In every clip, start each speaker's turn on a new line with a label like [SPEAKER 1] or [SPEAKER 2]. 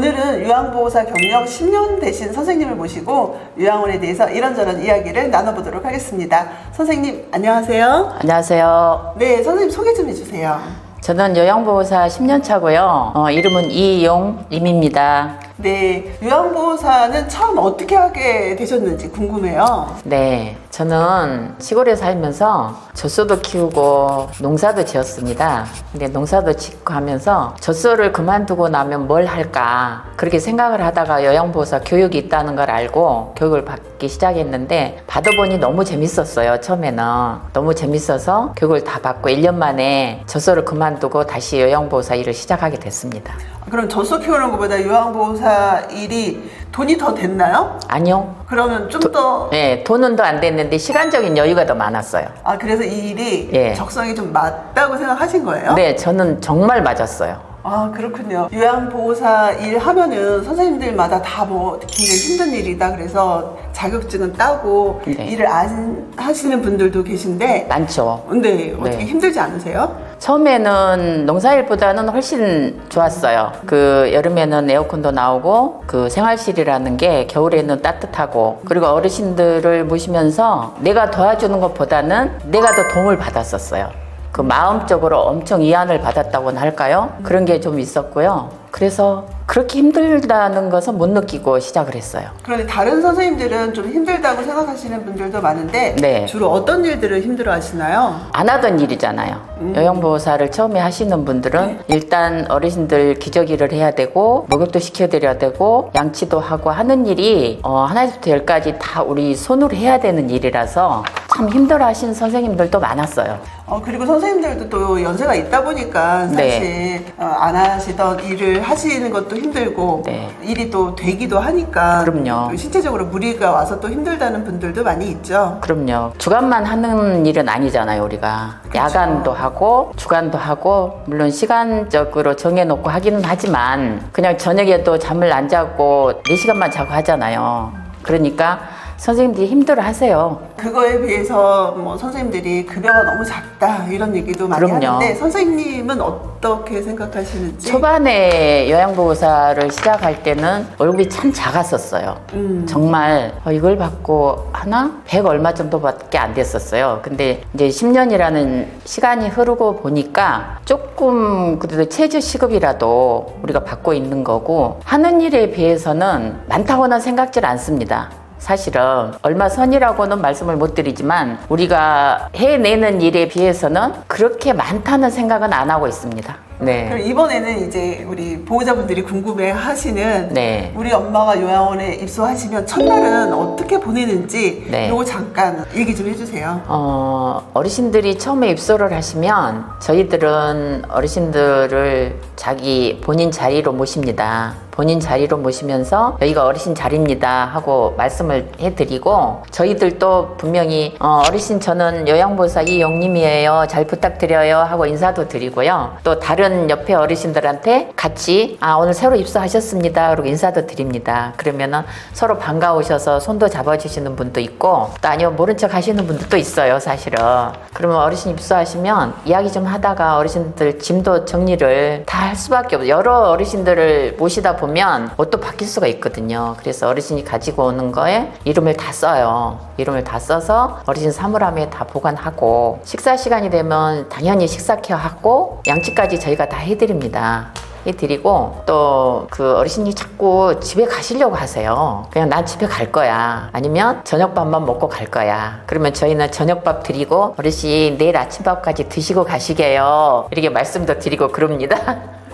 [SPEAKER 1] 오늘은 요양보호사 경력 10년 되신 선생님을 모시고 요양원에 대해서 이런저런 이야기를 나눠보도록 하겠습니다. 선생님 안녕하세요.
[SPEAKER 2] 안녕하세요.
[SPEAKER 1] 네, 선생님 소개 좀 해주세요.
[SPEAKER 2] 저는 요양보호사 10년 차고요. 이름은 이용림입니다.
[SPEAKER 1] 네, 요양보호사는 처음 어떻게 하게 되셨는지 궁금해요.
[SPEAKER 2] 네, 저는 시골에 살면서 젖소도 키우고 농사도 지었습니다. 근데 농사도 짓고 하면서 젖소를 그만두고 나면 뭘 할까 그렇게 생각을 하다가 요양보호사 교육이 있다는 걸 알고 교육을 받기 시작했는데 받아보니 너무 재밌었어요. 처음에는 너무 재밌어서 교육을 다 받고 1년 만에 젖소를 그만두고 다시 요양보호사 일을 시작하게 됐습니다.
[SPEAKER 1] 그럼 젖소 키우는 것보다 요양보호사 일이 돈이 더 됐나요?
[SPEAKER 2] 아니요.
[SPEAKER 1] 그러면 좀 더...
[SPEAKER 2] 네, 돈은 더 안 됐는데 시간적인 여유가 더 많았어요.
[SPEAKER 1] 아, 그래서 이 일이
[SPEAKER 2] 예.
[SPEAKER 1] 적성이 좀 맞다고 생각하신 거예요?
[SPEAKER 2] 네, 저는 정말 맞았어요.
[SPEAKER 1] 아, 그렇군요. 요양보호사 일 하면은 선생님들마다 다 뭐 굉장히 힘든 일이다 그래서 자격증은 따고
[SPEAKER 2] 네.
[SPEAKER 1] 일을 안 하시는 분들도 계신데
[SPEAKER 2] 많죠.
[SPEAKER 1] 근데 어떻게
[SPEAKER 2] 네.
[SPEAKER 1] 힘들지 않으세요?
[SPEAKER 2] 처음에는 농사일보다는 훨씬 좋았어요. 그 여름에는 에어컨도 나오고 그 생활실이라는 게 겨울에는 따뜻하고 그리고 어르신들을 모시면서 내가 도와주는 것보다는 내가 더 도움을 받았었어요. 그 마음적으로 엄청 이안을 받았다고는 할까요? 그런 게 좀 있었고요. 그래서 그렇게 힘들다는 것은 못 느끼고 시작을 했어요.
[SPEAKER 1] 그런데 다른 선생님들은 좀 힘들다고 생각하시는 분들도 많은데
[SPEAKER 2] 네.
[SPEAKER 1] 주로 어떤 일들을 힘들어 하시나요?
[SPEAKER 2] 안 하던 일이잖아요. 요양보호사를 처음에 하시는 분들은 일단 어르신들 기저귀를 해야 되고 목욕도 시켜드려야 되고 양치도 하고 하는 일이 하나부터 열까지 다 우리 손으로 해야 되는 일이라서 참 힘들어 하시는 선생님들도 많았어요.
[SPEAKER 1] 그리고 선생님들도 또 연세가 있다 보니까 사실
[SPEAKER 2] 네.
[SPEAKER 1] 안 하시던 일을 하시는 것도 힘들고
[SPEAKER 2] 네.
[SPEAKER 1] 일이 또 되기도 하니까
[SPEAKER 2] 그럼요.
[SPEAKER 1] 또 신체적으로 무리가 와서 또 힘들다는 분들도 많이 있죠.
[SPEAKER 2] 그럼요. 주간만 하는 일은 아니잖아요, 우리가.
[SPEAKER 1] 그쵸.
[SPEAKER 2] 야간도 하고 주간도 하고 물론 시간적으로 정해놓고 하기는 하지만 그냥 저녁에도 잠을 안 자고 4시간만 자고 하잖아요. 그러니까 선생님들이 힘들어 하세요.
[SPEAKER 1] 그거에 비해서 뭐 선생님들이 급여가 너무 작다 이런 얘기도 많이
[SPEAKER 2] 그럼요.
[SPEAKER 1] 하는데 선생님은 어떻게 생각하시는지?
[SPEAKER 2] 초반에 요양보호사를 시작할 때는 월급이 참 작았었어요. 정말 이걸 받고 하나? 100 얼마 정도밖에 안 됐었어요. 근데 이제 10년이라는 시간이 흐르고 보니까 조금 그래도 최저 시급이라도 우리가 받고 있는 거고 하는 일에 비해서는 많다고는 생각질 않습니다. 사실은 얼마 선이라고는 말씀을 못 드리지만 우리가 해내는 일에 비해서는 그렇게 많다는 생각은 안 하고 있습니다.
[SPEAKER 1] 그럼
[SPEAKER 2] 네.
[SPEAKER 1] 이번에는 이제 우리 보호자분들이 궁금해 하시는
[SPEAKER 2] 네.
[SPEAKER 1] 우리 엄마가 요양원에 입소하시면 첫날은 어떻게 보내는지
[SPEAKER 2] 네.
[SPEAKER 1] 요거 잠깐 얘기 좀 해주세요.
[SPEAKER 2] 어르신들이 처음에 입소를 하시면 저희들은 어르신들을 자기 본인 자리로 모십니다. 본인 자리로 모시면서 여기가 어르신 자리입니다 하고 말씀을 해드리고 저희들도 분명히 어르신 저는 요양보호사 이용림이에요 잘 부탁드려요 하고 인사도 드리고요. 또 다른 옆에 어르신들한테 같이 오늘 새로 입소하셨습니다 그리고 인사도 드립니다. 그러면은 서로 반가우셔서 손도 잡아주시는 분도 있고 또 아니요 모른 척 하시는 분들도 있어요 사실은. 그러면 어르신 입소하시면 이야기 좀 하다가 어르신들 짐도 정리를 다 할 수밖에 없어요. 여러 어르신들을 모시다 보면 옷도 바뀔 수가 있거든요. 그래서 어르신이 가지고 오는 거에 이름을 다 써요. 이름을 다 써서 어르신 사물함에 다 보관하고 식사 시간이 되면 당연히 식사 케어하고 양치까지 저희가 다 해드립니다. 해드리고 또 그 어르신이 자꾸 집에 가시려고 하세요. 그냥 난 집에 갈 거야. 아니면 저녁밥만 먹고 갈 거야. 그러면 저희는 저녁밥 드리고 어르신 내일 아침밥까지 드시고 가시게요. 이렇게 말씀도 드리고 그럽니다.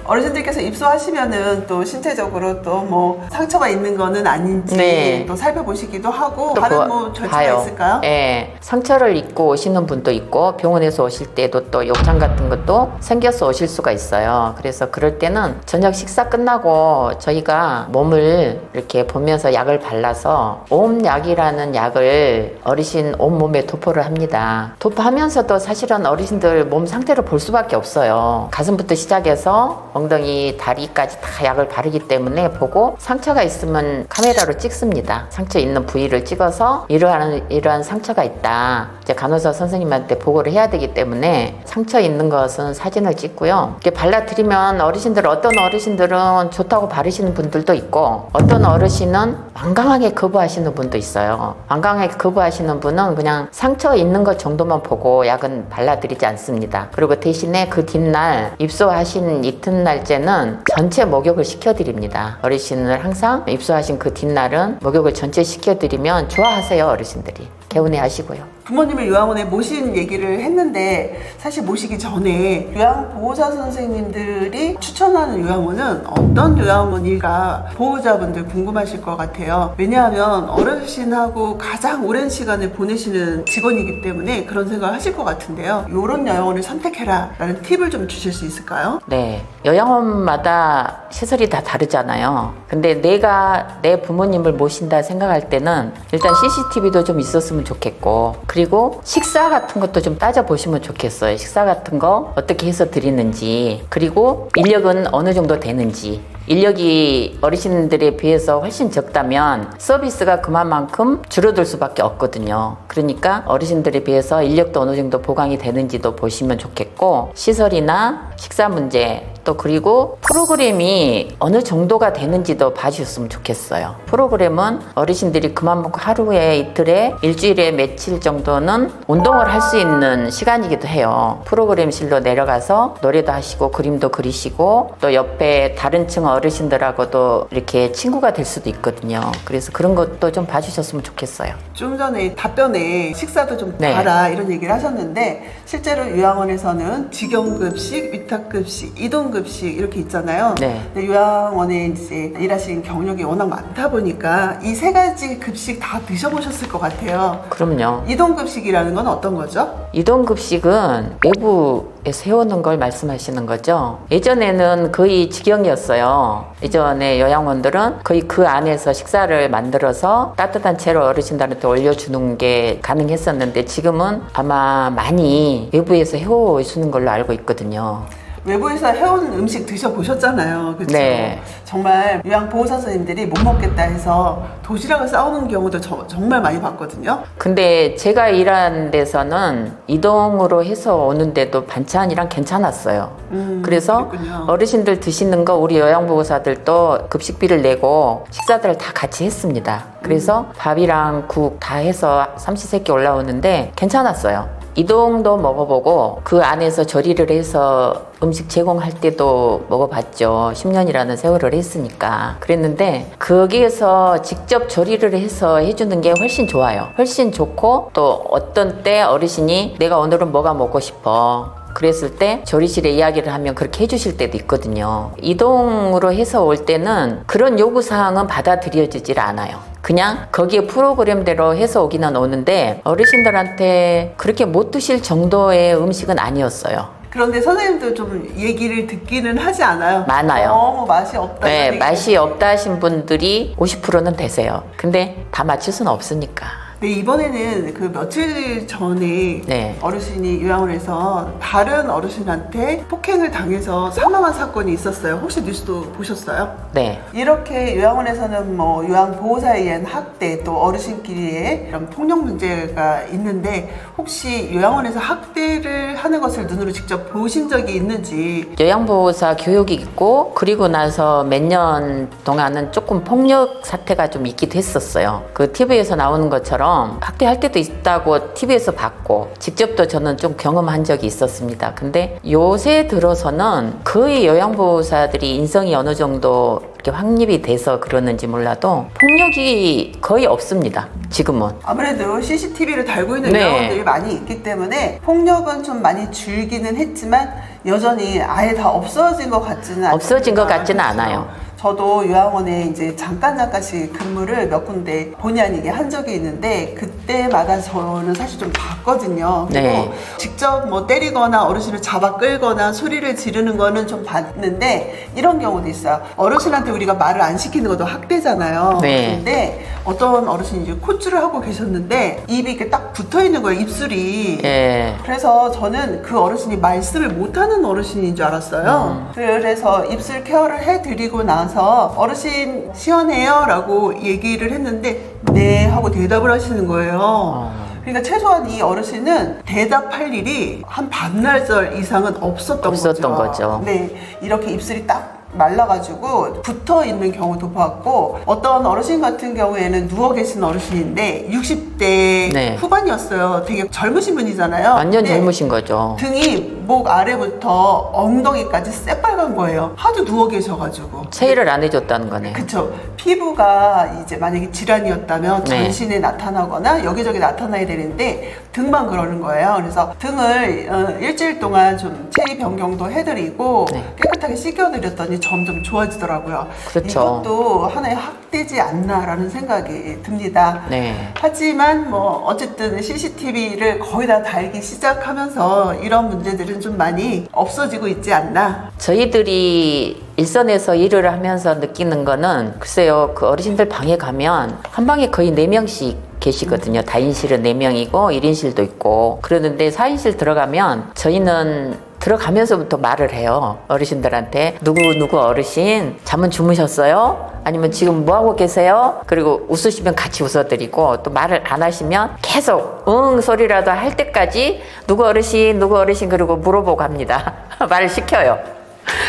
[SPEAKER 1] 어르신들께서 입소하시면은 또 신체적으로 또 뭐 상처가 있는 거는 아닌지
[SPEAKER 2] 네.
[SPEAKER 1] 또 살펴보시기도 하고
[SPEAKER 2] 또
[SPEAKER 1] 다른 뭐 절차가
[SPEAKER 2] 봐요.
[SPEAKER 1] 있을까요?
[SPEAKER 2] 예, 상처를 입고 오시는 분도 있고 병원에서 오실 때도 또 욕창 같은 것도 생겨서 오실 수가 있어요. 그래서 그럴 때는 저녁 식사 끝나고 저희가 몸을 이렇게 보면서 약을 발라서 오음약이라는 약을 어르신 온몸에 도포를 합니다. 도포하면서도 사실은 어르신들 몸 상태를 볼 수밖에 없어요. 가슴부터 시작해서 엉덩이, 다리까지 다 약을 바르기 때문에 보고 상처가 있으면 카메라로 찍습니다. 상처 있는 부위를 찍어서 이러한 상처가 있다. 이제 간호사 선생님한테 보고를 해야 되기 때문에 상처 있는 것은 사진을 찍고요. 이렇게 발라드리면 어떤 어르신들은 좋다고 바르시는 분들도 있고 어떤 어르신은 완강하게 거부하시는 분도 있어요. 완강하게 거부하시는 분은 그냥 상처 있는 것 정도만 보고 약은 발라드리지 않습니다. 그리고 대신에 그 뒷날 입소하신 이튿날째는 전체 목욕을 시켜드립니다. 어르신을 항상 입소하신 그 뒷날은 목욕을 전체 시켜드리면 좋아하세요. 어르신들이 개운해 하시고요.
[SPEAKER 1] 부모님을 요양원에 모신 얘기를 했는데 사실 모시기 전에 요양보호사 선생님들이 추천하는 요양원은 어떤 요양원일까 보호자분들 궁금하실 것 같아요. 왜냐하면 어르신하고 가장 오랜 시간을 보내시는 직원이기 때문에 그런 생각을 하실 것 같은데요. 이런 요양원을 선택해라 라는 팁을 좀 주실 수 있을까요?
[SPEAKER 2] 네, 요양원마다 시설이 다 다르잖아요. 근데 내가 내 부모님을 모신다 생각할 때는 일단 CCTV도 좀 있었으면 좋겠고, 그리고 식사 같은 것도 좀 따져보시면 좋겠어요. 식사 같은 거 어떻게 해서 드리는지, 그리고 인력은 어느 정도 되는지. 인력이 어르신들에 비해서 훨씬 적다면 서비스가 그만큼 줄어들 수밖에 없거든요. 그러니까 어르신들에 비해서 인력도 어느 정도 보강이 되는지도 보시면 좋겠고, 시설이나 식사 문제, 또 그리고 프로그램이 어느 정도가 되는지도 봐주셨으면 좋겠어요. 프로그램은 어르신들이 그만 먹고 하루에 이틀에 일주일에 며칠 정도는 운동을 할 수 있는 시간이기도 해요. 프로그램실로 내려가서 노래도 하시고 그림도 그리시고 또 옆에 다른 층 어르신들하고도 이렇게 친구가 될 수도 있거든요. 그래서 그런 것도 좀 봐주셨으면 좋겠어요.
[SPEAKER 1] 좀 전에 답변에 식사도 좀
[SPEAKER 2] 네.
[SPEAKER 1] 봐라 이런 얘기를 하셨는데 실제로 요양원에서는 직영급식, 위탁급식, 이동급식 이렇게 있잖아요.
[SPEAKER 2] 네.
[SPEAKER 1] 근데 요양원에 이제 일하신 경력이 워낙 많다 보니까 이 세 가지 급식 다 드셔보셨을 것 같아요.
[SPEAKER 2] 그럼요.
[SPEAKER 1] 이동급식이라는 건 어떤 거죠?
[SPEAKER 2] 이동급식은 외부에서 해오는 걸 말씀하시는 거죠. 예전에는 거의 직영이었어요. 예전에 요양원들은 거의 그 안에서 식사를 만들어서 따뜻한 채로 어르신들한테 올려주는 게 가능했었는데 지금은 아마 많이 외부에서 해오시는 걸로 알고 있거든요.
[SPEAKER 1] 외부에서 해온 음식 드셔보셨잖아요. 그렇죠?
[SPEAKER 2] 네.
[SPEAKER 1] 정말 요양보호사 선생님들이 못 먹겠다 해서 도시락을 싸오는 경우도 정말 많이 봤거든요.
[SPEAKER 2] 근데 제가 일한 데서는 이동으로 해서 오는데도 반찬이랑 괜찮았어요. 그래서
[SPEAKER 1] 그랬군요.
[SPEAKER 2] 어르신들 드시는 거 우리 요양보호사들도 급식비를 내고 식사들을 다 같이 했습니다. 그래서 밥이랑 국 다 해서 삼시세끼 올라오는데 괜찮았어요. 이동도 먹어보고 그 안에서 조리를 해서 음식 제공할 때도 먹어봤죠. 10년이라는 세월을 했으니까. 그랬는데 거기에서 직접 조리를 해서 해주는 게 훨씬 좋아요. 훨씬 좋고 또 어떤 때 어르신이 내가 오늘은 뭐가 먹고 싶어. 그랬을 때 조리실에 이야기를 하면 그렇게 해주실 때도 있거든요. 이동으로 해서 올 때는 그런 요구사항은 받아들여지질 않아요. 그냥 거기에 프로그램대로 해서 오기는 오는데 어르신들한테 그렇게 못 드실 정도의 음식은 아니었어요.
[SPEAKER 1] 그런데 선생님도 좀 얘기를 듣기는 하지 않아요?
[SPEAKER 2] 많아요.
[SPEAKER 1] 너무 맛이 없다.
[SPEAKER 2] 네,
[SPEAKER 1] 이런
[SPEAKER 2] 맛이
[SPEAKER 1] 얘기를.
[SPEAKER 2] 없다 하신 분들이 50%는 되세요. 근데 다 맞출 수는 없으니까.
[SPEAKER 1] 네, 이번에는 그 며칠 전에
[SPEAKER 2] 네.
[SPEAKER 1] 어르신이 요양원에서 다른 어르신한테 폭행을 당해서 사망한 사건이 있었어요. 혹시 뉴스도 보셨어요?
[SPEAKER 2] 네.
[SPEAKER 1] 이렇게 요양원에서는 뭐 요양보호사에 의한 학대 또 어르신끼리의 이런 폭력 문제가 있는데 혹시 요양원에서 학대를 하는 것을 눈으로 직접 보신 적이 있는지.
[SPEAKER 2] 요양보호사 교육이 있고 그리고 나서 몇 년 동안은 조금 폭력 사태가 좀 있기도 했었어요. 그 TV에서 나오는 것처럼 학대할 때도 있다고 TV에서 봤고 직접도 저는 좀 경험한 적이 있었습니다. 근데 요새 들어서는 거의 요양보호사들이 인성이 어느 정도 이렇게 확립이 돼서 그러는지 몰라도 폭력이 거의 없습니다. 지금은.
[SPEAKER 1] 아무래도 CCTV를 달고 있는
[SPEAKER 2] 네.
[SPEAKER 1] 요양원들이 많이 있기 때문에 폭력은 좀 많이 줄기는 했지만 여전히 아예 다 없어진 것 같지는 않습니다.
[SPEAKER 2] 없어진 것 같지는
[SPEAKER 1] 그렇죠.
[SPEAKER 2] 않아요.
[SPEAKER 1] 저도 요양원에 이제 잠깐씩 근무를 몇 군데 본의 아니게 한 적이 있는데 그때마다 저는 사실 좀 봤거든요. 그리고
[SPEAKER 2] 네.
[SPEAKER 1] 직접 뭐 때리거나 어르신을 잡아 끌거나 소리를 지르는 거는 좀 봤는데 이런 경우도 있어요. 어르신한테 우리가 말을 안 시키는 것도 학대잖아요.
[SPEAKER 2] 네.
[SPEAKER 1] 근데 어떤 어르신이 이제 콧줄을 하고 계셨는데 입이 이렇게 딱 붙어 있는 거예요, 입술이.
[SPEAKER 2] 예.
[SPEAKER 1] 그래서 저는 그 어르신이 말씀을 못하는 어르신인 줄 알았어요. 그래서 입술 케어를 해드리고 나서 어르신 시원해요? 라고 얘기를 했는데 네 하고 대답을 하시는 거예요. 그러니까 최소한 이 어르신은 대답할 일이 한 반나절 이상은 없었던
[SPEAKER 2] 거죠.
[SPEAKER 1] 네, 이렇게 입술이 딱 말라가지고 붙어 있는 경우도 봤고 어떤 어르신 같은 경우에는 누워 계신 어르신인데 60대
[SPEAKER 2] 네.
[SPEAKER 1] 후반이었어요. 되게 젊으신 분이잖아요.
[SPEAKER 2] 완전
[SPEAKER 1] 근데
[SPEAKER 2] 젊으신 거죠.
[SPEAKER 1] 등이 목 아래부터 엉덩이까지 새빨간 거예요. 하도 누워 계셔가지고.
[SPEAKER 2] 체의를 안 해줬다는 거네.
[SPEAKER 1] 그쵸. 피부가 이제 만약에 질환이었다면
[SPEAKER 2] 네.
[SPEAKER 1] 전신에 나타나거나 여기저기 나타나야 되는데 등만 그러는 거예요. 그래서 등을 일주일 동안 좀 체위 변경도 해드리고
[SPEAKER 2] 네.
[SPEAKER 1] 깨끗하게 씻겨드렸더니 점점 좋아지더라고요.
[SPEAKER 2] 그렇죠.
[SPEAKER 1] 이것도 하나의 학대지 않나라는 생각이 듭니다.
[SPEAKER 2] 네.
[SPEAKER 1] 하지만 뭐 어쨌든 CCTV를 거의 다 달기 시작하면서 이런 문제들은 좀 많이 없어지고 있지 않나.
[SPEAKER 2] 저희들이 일선에서 일을 하면서 느끼는 거는 글쎄요, 그 어르신들 방에 가면 한 방에 거의 4명씩 계시거든요. 다인실은 4명이고 1인실도 있고. 그러는데 4인실 들어가면 저희는 들어가면서부터 말을 해요. 어르신들한테 누구 어르신 잠은 주무셨어요? 아니면 지금 뭐하고 계세요? 그리고 웃으시면 같이 웃어드리고 또 말을 안 하시면 계속 응 소리라도 할 때까지 누구 어르신 그리고 물어보고 합니다. 말을 시켜요.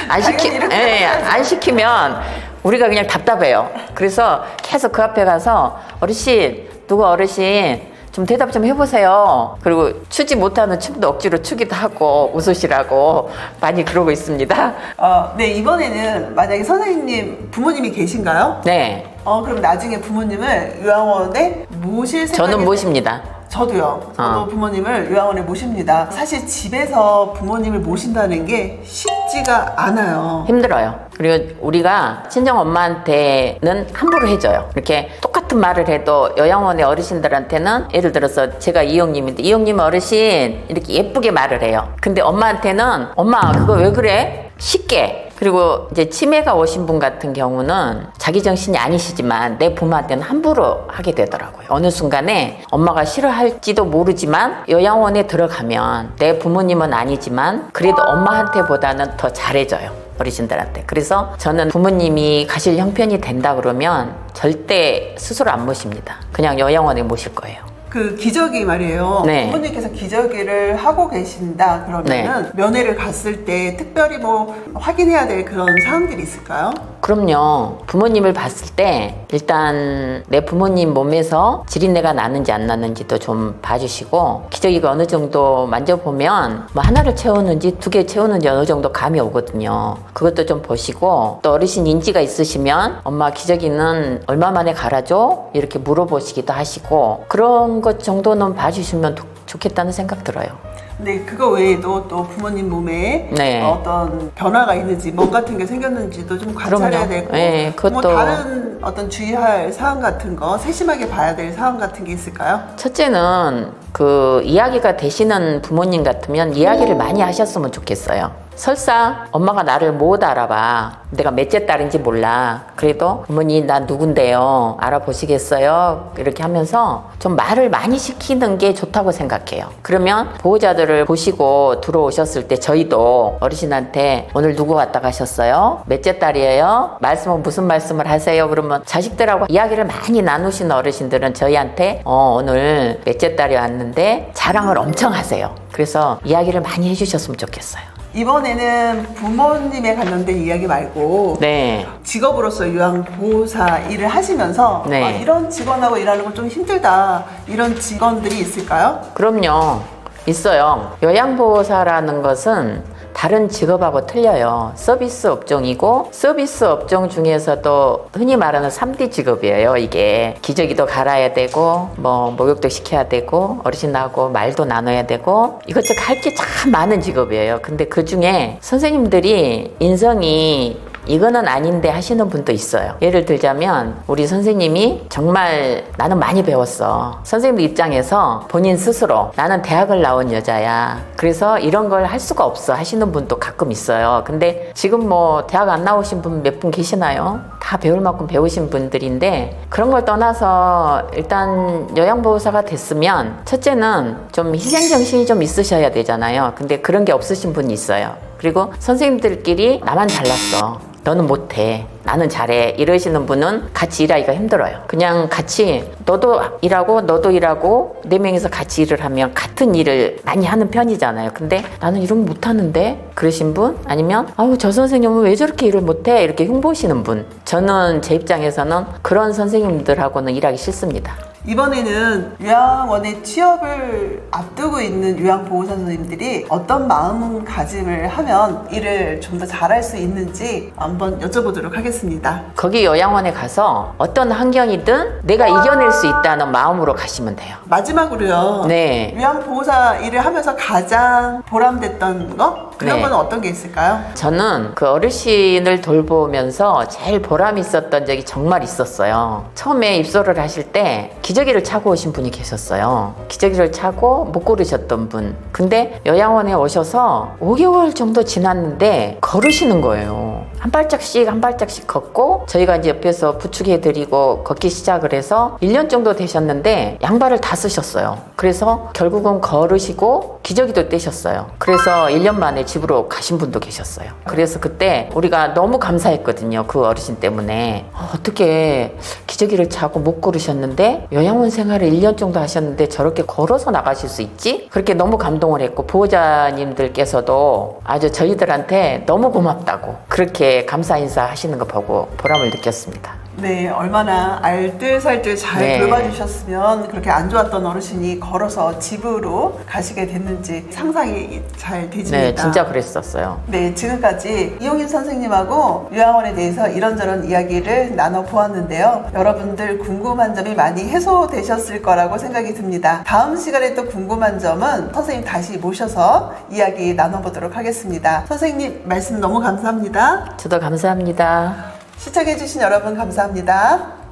[SPEAKER 2] 안 시키면 우리가 그냥 답답해요. 그래서 계속 그 앞에 가서 누구 어르신 좀 대답 좀 해보세요. 그리고 추지 못하는 춤도 억지로 추기도 하고 웃으시라고 많이 그러고 있습니다.
[SPEAKER 1] 네, 이번에는 만약에 선생님 부모님이 계신가요?
[SPEAKER 2] 네.
[SPEAKER 1] 그럼 나중에 부모님을 요양원에 모실 생각이
[SPEAKER 2] 저는 모십니다.
[SPEAKER 1] 저도 부모님을 요양원에 모십니다. 사실 집에서 부모님을 모신다는 게 쉽지가 않아요.
[SPEAKER 2] 힘들어요. 그리고 우리가 친정 엄마한테는 함부로 해줘요. 이렇게 똑같은 말을 해도 요양원의 어르신들한테는 예를 들어서 제가 이영님인데 이영님 어르신 이렇게 예쁘게 말을 해요. 근데 엄마한테는 엄마 그거 왜 그래? 쉽게. 그리고 이제 치매가 오신 분 같은 경우는 자기 정신이 아니시지만 내 부모한테는 함부로 하게 되더라고요. 어느 순간에 엄마가 싫어할지도 모르지만 요양원에 들어가면 내 부모님은 아니지만 그래도 엄마한테보다는 더 잘해줘요. 어르신들한테. 그래서 저는 부모님이 가실 형편이 된다 그러면 절대 스스로 안 모십니다. 그냥 요양원에 모실 거예요.
[SPEAKER 1] 그 기저귀 말이에요.
[SPEAKER 2] 네.
[SPEAKER 1] 부모님께서 기저귀를 하고 계신다 그러면은 면회를 갔을 때 특별히 뭐 확인해야 될 그런 사항들이 있을까요?
[SPEAKER 2] 그럼요. 부모님을 봤을 때 일단 내 부모님 몸에서 지린내가 나는지 안 나는지도 좀 봐주시고 기저귀가 어느 정도 만져보면 뭐 하나를 채우는지 2개 채우는지 어느 정도 감이 오거든요. 그것도 좀 보시고 또 어르신 인지가 있으시면 엄마 기저귀는 얼마 만에 갈아줘? 이렇게 물어보시기도 하시고 그런 것 정도는 봐주시면 좋겠다는 생각 들어요.
[SPEAKER 1] 네, 그거 외에도 또 부모님 몸에
[SPEAKER 2] 네.
[SPEAKER 1] 어떤 변화가 있는지, 뭔 같은 게 생겼는지도 좀 관찰해야
[SPEAKER 2] 그럼요.
[SPEAKER 1] 되고,
[SPEAKER 2] 네,
[SPEAKER 1] 뭐
[SPEAKER 2] 그것도.
[SPEAKER 1] 다른 어떤 주의할 사항 같은 거, 세심하게 봐야 될 사항 같은 게 있을까요?
[SPEAKER 2] 첫째는 그 이야기가 되시는 부모님 같으면 이야기를 많이 하셨으면 좋겠어요. 설사 엄마가 나를 못 알아봐. 내가 몇째 딸인지 몰라. 그래도 어머니 나 누군데요? 알아보시겠어요? 이렇게 하면서 좀 말을 많이 시키는 게 좋다고 생각해요. 그러면 보호자들을 보시고 들어오셨을 때 저희도 어르신한테 오늘 누구 왔다 가셨어요? 몇째 딸이에요? 말씀은 무슨 말씀을 하세요? 그러면 자식들하고 이야기를 많이 나누신 어르신들은 저희한테 오늘 몇째 딸이 왔는데 자랑을 엄청 하세요. 그래서 이야기를 많이 해주셨으면 좋겠어요.
[SPEAKER 1] 이번에는 부모님에 관련된 이야기 말고
[SPEAKER 2] 네.
[SPEAKER 1] 직업으로서 요양보호사 일을 하시면서
[SPEAKER 2] 네.
[SPEAKER 1] 이런 직원하고 일하는 건 좀 힘들다 이런 직원들이 있을까요?
[SPEAKER 2] 그럼요. 있어요. 요양보호사라는 것은 다른 직업하고 틀려요. 서비스 업종이고 서비스 업종 중에서도 흔히 말하는 3D 직업이에요. 이게 기저귀도 갈아야 되고 뭐 목욕도 시켜야 되고 어르신하고 말도 나눠야 되고 이것저것 할 게 참 많은 직업이에요. 근데 그중에 선생님들이 인성이 이거는 아닌데 하시는 분도 있어요. 예를 들자면 우리 선생님이 정말 나는 많이 배웠어. 선생님 입장에서 본인 스스로 나는 대학을 나온 여자야. 그래서 이런 걸 할 수가 없어 하시는 분도 가끔 있어요. 근데 지금 뭐 대학 안 나오신 분 몇 분 계시나요? 다 배울 만큼 배우신 분들인데 그런 걸 떠나서 일단 요양보호사가 됐으면 첫째는 좀 희생정신이 좀 있으셔야 되잖아요. 근데 그런 게 없으신 분이 있어요. 그리고 선생님들끼리 나만 잘났어. 너는 못해. 나는 잘해. 이러시는 분은 같이 일하기가 힘들어요. 그냥 같이 너도 일하고 너도 일하고 네 명이서 같이 일을 하면 같은 일을 많이 하는 편이잖아요. 근데 나는 이런 거 못하는데 그러신 분 아니면 아우 저 선생님은 왜 저렇게 일을 못해 이렇게 흉보시는 분 저는 제 입장에서는 그런 선생님들하고는 일하기 싫습니다.
[SPEAKER 1] 이번에는 요양원에 취업을 앞두고 있는 요양보호사 선생님들이 어떤 마음가짐을 하면 일을 좀 더 잘할 수 있는지 한번 여쭤보도록 하겠습니다.
[SPEAKER 2] 거기 요양원에 가서 어떤 환경이든 내가 이겨낼 수 있다는 마음으로 가시면 돼요.
[SPEAKER 1] 마지막으로요.
[SPEAKER 2] 네.
[SPEAKER 1] 요양보호사 일을 하면서 가장 보람됐던 거? 그런
[SPEAKER 2] 네.
[SPEAKER 1] 건 어떤 게 있을까요?
[SPEAKER 2] 저는 그 어르신을 돌보면서 제일 보람 있었던 적이 정말 있었어요. 처음에 입소를 하실 때 기저귀를 차고 오신 분이 계셨어요. 기저귀를 차고 못 고르셨던 분. 근데 요양원에 오셔서 5개월 정도 지났는데 걸으시는 거예요. 한 발짝씩 한 발짝씩 걷고 저희가 이제 옆에서 부축해드리고 걷기 시작을 해서 1년 정도 되셨는데 양발을 다 쓰셨어요. 그래서 결국은 걸으시고 기저귀도 떼셨어요. 그래서 1년 만에 집으로 가신 분도 계셨어요. 그래서 그때 우리가 너무 감사했거든요. 그 어르신 때문에. 어떻게 기저귀를 차고 못 걸으셨는데 요양원 생활을 1년 정도 하셨는데 저렇게 걸어서 나가실 수 있지? 그렇게 너무 감동을 했고 보호자님들께서도 아주 저희들한테 너무 고맙다고 그렇게 감사 인사 하시는 거 보고 보람을 느꼈습니다.
[SPEAKER 1] 네, 얼마나 알뜰살뜰 잘
[SPEAKER 2] 네.
[SPEAKER 1] 돌봐주셨으면 그렇게 안 좋았던 어르신이 걸어서 집으로 가시게 됐는지 상상이 잘 되집니다.
[SPEAKER 2] 네, 진짜 그랬었어요.
[SPEAKER 1] 네, 지금까지 이용임 선생님하고 요양원에 대해서 이런저런 이야기를 나눠보았는데요. 여러분들 궁금한 점이 많이 해소되셨을 거라고 생각이 듭니다. 다음 시간에 또 궁금한 점은 선생님 다시 모셔서 이야기 나눠보도록 하겠습니다. 선생님 말씀 너무 감사합니다.
[SPEAKER 2] 저도 감사합니다.
[SPEAKER 1] 시청해주신 여러분 감사합니다.